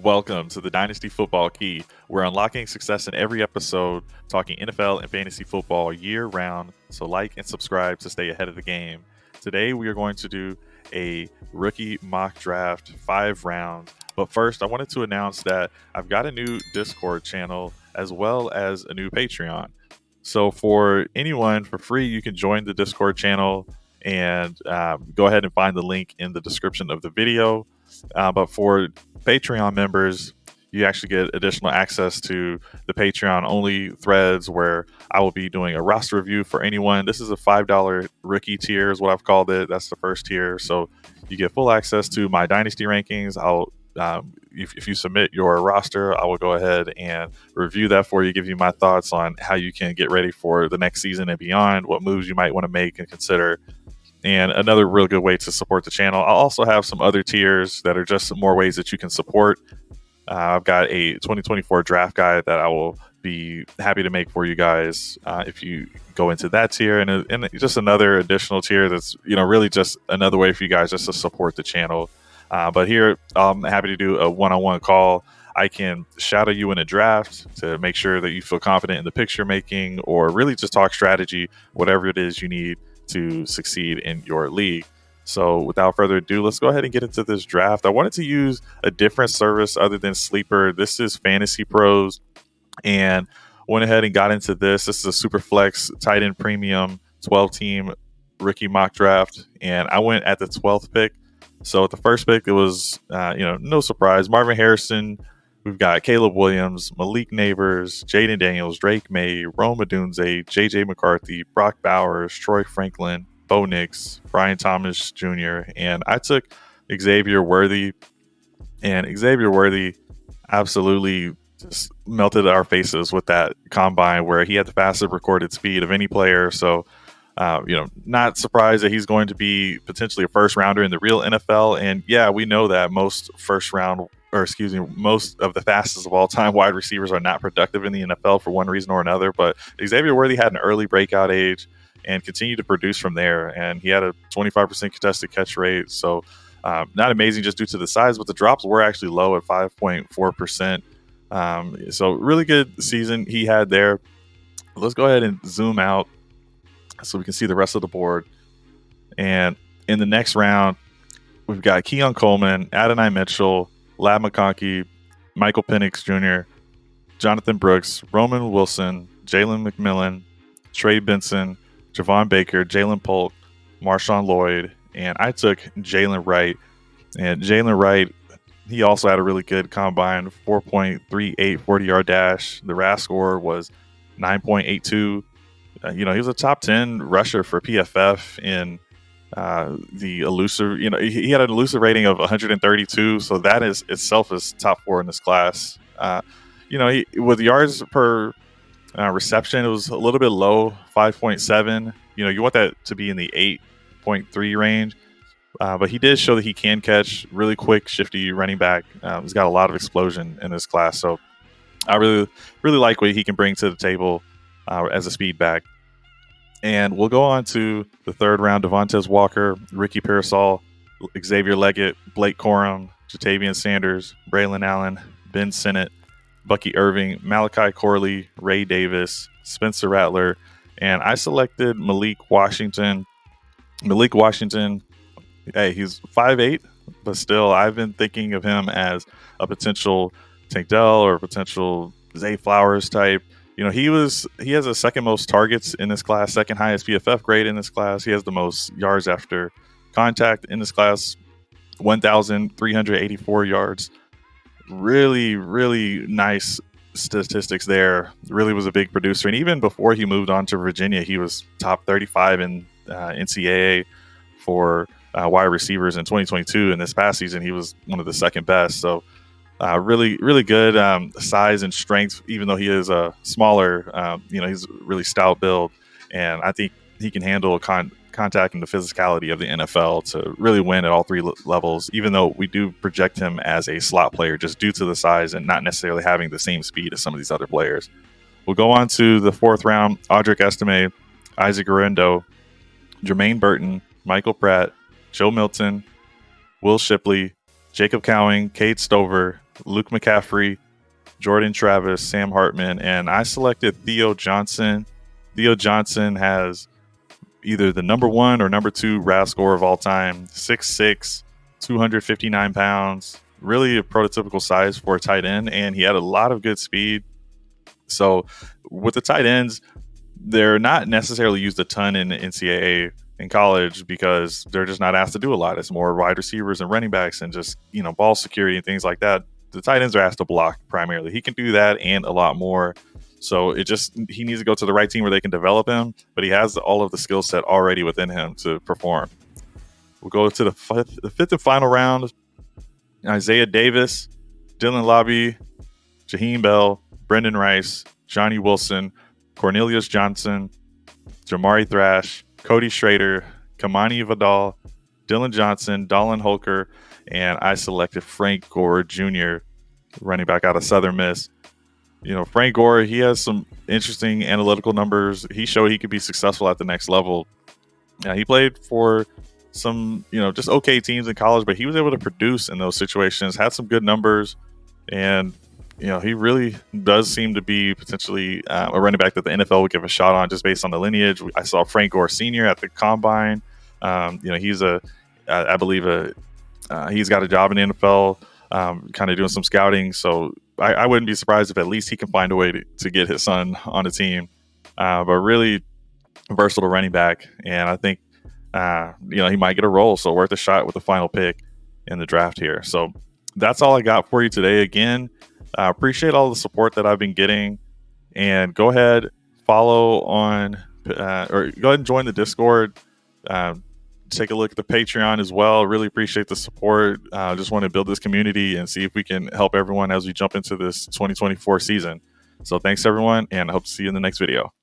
Welcome to the Dynasty Football Key. We're unlocking success in every episode, talking NFL and fantasy football year round. So like and subscribe to stay ahead of the game. Today we are going to do a rookie mock draft, 5 rounds. But first, I wanted to announce that I've got a new Discord channel as well as a new Patreon. So for anyone for free, you can join the Discord channel and go ahead and find the link in the description of the video. But for Patreon members, you actually get additional access to the Patreon only threads where I will be doing a roster review for anyone. This is a $5 rookie tier is what I've called it. That's the first tier. So you get full access to my Dynasty rankings. If you submit your roster, I will go ahead and review that for you, give you my thoughts on how you can get ready for the next season and beyond, what moves you might want to make and consider. And another real good way to support the channel. I'll also have some other tiers that are just more ways that you can support. I've got a 2024 draft guide that I will be happy to make for you guys if you go into that tier, and just another additional tier that's really just another way for you guys just to support the channel. But here I'm happy to do a one-on-one call. I can shadow you in a draft to make sure that you feel confident in the picks you're making, or really just talk strategy, whatever it is you need to succeed in your league. So without further ado, let's go ahead and get into this draft. I wanted to use a different service other than Sleeper. This is Fantasy Pros, and went ahead and got into this. This is a super flex tight end premium 12-team rookie mock draft, and I went at the 12th pick. So at the first pick, it was no surprise, Marvin Harrison. We've got Caleb Williams, Malik Neighbors, Jaden Daniels, Drake May, Rome Odunze, JJ McCarthy, Brock Bowers, Troy Franklin, Bo Nix, Brian Thomas Jr., and I took XAVIER Worthy. And XAVIER Worthy absolutely just melted our faces with that combine where he had the fastest recorded speed of any player. So, not surprised that he's going to be potentially a first rounder in the real NFL. And yeah, we know that most of the fastest of all time wide receivers are not productive in the NFL for one reason or another. But XAVIER Worthy had an early breakout age and continued to produce from there. And he had a 25% contested catch rate. So not amazing just due to the size, but the drops were actually low at 5.4%. So really good season he had there. Let's go ahead and zoom out so we can see the rest of the board. And in the next round, we've got Keon Coleman, Adonai Mitchell, Lab McConkey, Michael Penix Jr., Jonathan Brooks, Roman Wilson, Jalen McMillan, Trey Benson, Javon Baker, Jalen Polk, Marshawn Lloyd, and I took Jaylen Wright. And Jaylen Wright, he also had a really good combine, 4.38 40-yard dash. The RAS score was 9.82. He was a top 10 rusher for PFF in the elusive. He had an elusive rating of 132, so that is itself is top 4 in this class. With yards per reception, it was a little bit low, 5.7. You want that to be in the 8.3 range. But he did show that he can catch, really quick, shifty running back. He's got a lot of explosion in this class, so I really, really like what he can bring to the table as a speed back. And we'll go on to the third round. Devontae Walker, Ricky Pearsall, Xavier Leggett, Blake Corum, Jatavian Sanders, Braylon Allen, Ben Sinnott, Bucky Irving, Malachi Corley, Ray Davis, Spencer Rattler, and I selected Malik Washington. Malik Washington, hey, he's 5'8", but still, I've been thinking of him as a potential Tank Dell or a potential Zay Flowers type. He has the second most targets in this class, second highest PFF grade in this class. He has the most yards after contact in this class, 1,384 yards. Really, really nice statistics there. Really was a big producer. And even before he moved on to Virginia, he was top 35 in NCAA for wide receivers in 2022. And this past season, he was one of the second best. So really, really good size and strength, even though he is smaller. He's a really stout build, and I think he can handle contact and the physicality of the NFL to really win at all 3 levels, even though we do project him as a slot player just due to the size and not necessarily having the same speed as some of these other players. We'll go on to the 4th round. Audric Estime, Isaac Guerrero, Jermaine Burton, Michael Pratt, Joe Milton, Will Shipley, Jacob Cowing, Cade Stover, Luke McCaffrey, Jordan Travis, Sam Hartman, and I selected Theo Johnson. Theo Johnson has either the number 1 or number 2 RAS score of all time, 6'6", 259 pounds, really a prototypical size for a tight end, and he had a lot of good speed. So with the tight ends, they're not necessarily used a ton in the NCAA in college because they're just not asked to do a lot. It's more wide receivers and running backs and just, ball security and things like that. The tight ends are asked to block primarily. He can do that and a lot more. So he needs to go to the right team where they can develop him, but he has all of the skill set already within him to perform. We'll go to the fifth and final round. Isaiah Davis, Dylan Lobby, Jaheim Bell, Brendan Rice, Johnny Wilson, Cornelius Johnson, Jamari Thrash, Cody Schrader, Kamani Vidal, Dylan Johnson, Dallin Holker, and I selected Frank Gore Jr., running back out of Southern Miss. Frank Gore, he has some interesting analytical numbers. He showed he could be successful at the next level. He played for some, just okay teams in college, but he was able to produce in those situations, had some good numbers, and he really does seem to be potentially a running back that the NFL would give a shot on just based on the lineage. I saw Frank Gore Sr. at the combine. He's I believe he's got a job in the NFL, kind of doing some scouting. So I wouldn't be surprised if at least he can find a way to get his son on the team. But really versatile running back. And I think, he might get a role. So worth a shot with the final pick in the draft here. So that's all I got for you today. Again, appreciate all the support that I've been getting, and go ahead, follow on, or go ahead and join the Discord. Take a look at the Patreon as well. Really appreciate the support. Just want to build this community and see if we can help everyone as we jump into this 2024 season. So thanks everyone, and I hope to see you in the next video.